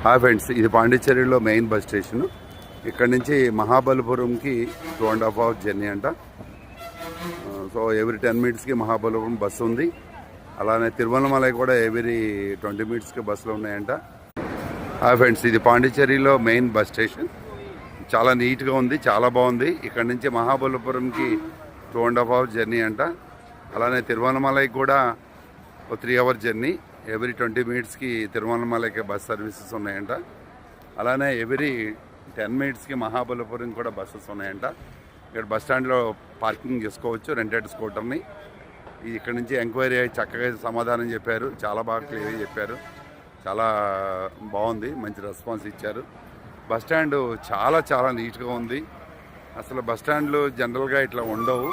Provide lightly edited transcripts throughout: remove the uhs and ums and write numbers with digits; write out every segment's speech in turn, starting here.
Hi friends, ఇది పాండిచ్చేరిలో main bus station. ఇక్కడ నుంచి మహాబలిపురంకి 2.5 hours జర్నీ అంట. సో ఎవ్రీ 10 minutesకి మహాబలిపురం బస్సు ఉంది. అలానే తిరువన్నమలై కూడా ఎవ్రీ 20 minutesకి బస్సులు ఉన్నాయంట. హాయ్ ఫ్రెండ్స్, ఇది పాండిచ్చేరిలో మెయిన్ బస్ స్టేషన్. చాలా నీట్గా ఉంది, చాలా బాగుంది. ఇక్కడ నుంచి మహాబలిపురంకి 2.5 hours జర్నీ అంట. అలానే తిరువన్నమలై కూడా 3 hours జర్నీ. ఎవ్రీ 20 minutesకి తిరువన్నమలైకి బస్ సర్వీసెస్ ఉన్నాయంట. అలానే ఎవ్రీ 10 minutesకి మహాబలిపురం కూడా బస్సెస్ ఉన్నాయంట. ఇక్కడ బస్ స్టాండ్లో పార్కింగ్ చేసుకోవచ్చు, రెంటెడ్ స్కూటర్ని. ఇక్కడ నుంచి ఎంక్వైరీ అయ్యి చక్కగా సమాధానం చెప్పారు, చాలా బాగా క్లియర్గా చెప్పారు. చాలా బాగుంది, మంచి రెస్పాన్స్ ఇచ్చారు. బస్ స్టాండ్ చాలా చాలా నీట్గా ఉంది. అసలు బస్ స్టాండ్లు జనరల్గా ఇట్లా ఉండవు.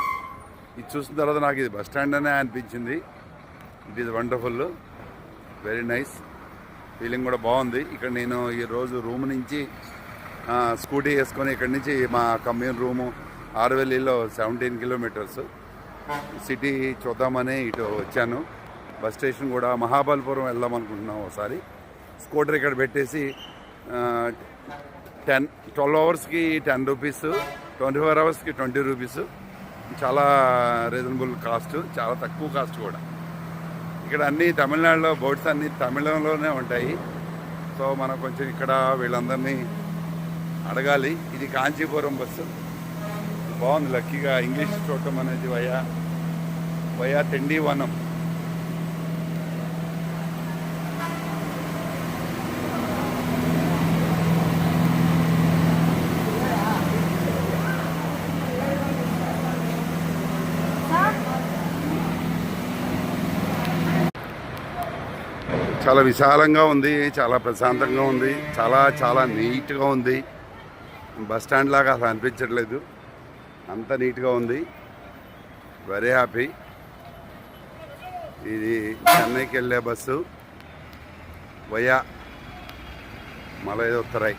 ఇది చూసిన తర్వాత నాకు ఇది బస్ స్టాండ్ అనే అనిపించింది. It is wonderful, very nice. Feeling కూడా బాగుంది. ఇక్కడ నేను ఈరోజు రూమ్ నుంచి స్కూటీ వేసుకొని ఇక్కడి నుంచి మా కమ్యూన్ రూము ఆరువెల్లిలో 17 kilometers సిటీ చూద్దామని ఇటు వచ్చాను. బస్ స్టేషన్ కూడా మహాబలిపురం వెళ్దాం అనుకుంటున్నాం. ఒకసారి స్కూటర్ ఇక్కడ పెట్టేసి 12 hours-కి 10 rupees, 24 hours-కి 20 rupees. చాలా రీజనబుల్ కాస్ట్, చాలా తక్కువ కాస్ట్ కూడా. ఇక్కడ అన్నీ తమిళనాడులో బోట్స్ అన్నీ తమిళంలోనే ఉంటాయి. సో మనం కొంచెం ఇక్కడ వీళ్ళందరినీ అడగాలి. ఇది కాంచీపురం బస్సు, బాగుంది. లక్కీగా ఇంగ్లీష్ చూడటం అనేది వయా తిండివనం. చాలా విశాలంగా ఉంది, చాలా ప్రశాంతంగా ఉంది, చాలా చాలా నీట్గా ఉంది. బస్ స్టాండ్ లాగా అసలు అనిపించట్లేదు, అంత నీట్గా ఉంది. Very happy. ఇది చెన్నైకి వెళ్ళే బస్సు వయా మలైదొత్తరై.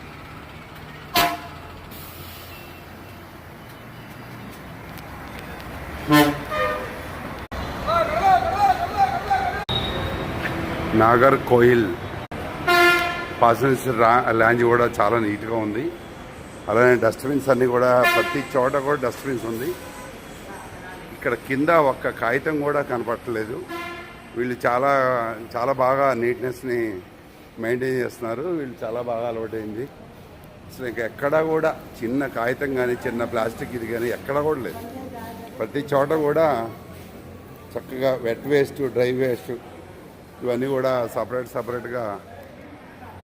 నాగర్ కోయిల్ పాసెంజర్ లాంజ్ కూడా చాలా నీట్గా ఉంది. అలానే డస్ట్బిన్స్ అన్నీ కూడా ప్రతి చోట కూడా డస్ట్బిన్స్ ఉంది. ఇక్కడ కింద ఒక్క కాగితం కూడా కనపడట్లేదు. వీళ్ళు చాలా చాలా బాగా నీట్నెస్ని మెయింటైన్ చేస్తున్నారు. వీళ్ళు చాలా బాగా అలవాటైంది. అసలు ఇంకా ఎక్కడా కూడా చిన్న కాగితం కానీ చిన్న ప్లాస్టిక్ ఇది కానీ ఎక్కడా కూడా లేదు. ప్రతి చోట కూడా చక్కగా వెట్ వేస్ట్, డ్రై వేస్ట్ ఇవన్నీ కూడా సపరేట్గా